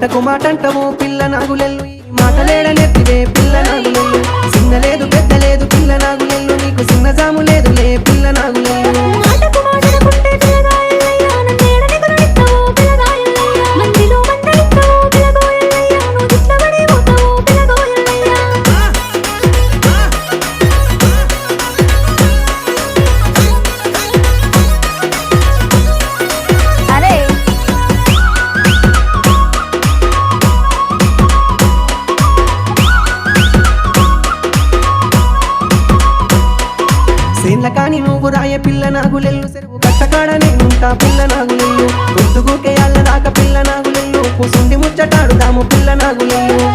మాటకు మాటంటవు పిల్ల నాగులెల్లు ఈ మాటలేడనెత్తివే పిల్ల నాగులెల్లు చిన్న లేదు పెద్ద లేదు పిల్ల నాగులెల్లు నీకు చిన్న జాము లేదులే పిల్ల నాగులెల్లు కాని నువ్వు రాయ పిల్ల నాగులెల్లు చెరువు కట్టకాడ నేనుంటా పిల్ల నాగులెల్లు గుర్తుగుకే అల్ల దాకా పిల్ల నాగులెల్లు కూసుండి ముచ్చటాడుదాము పిల్ల నాగులెల్లు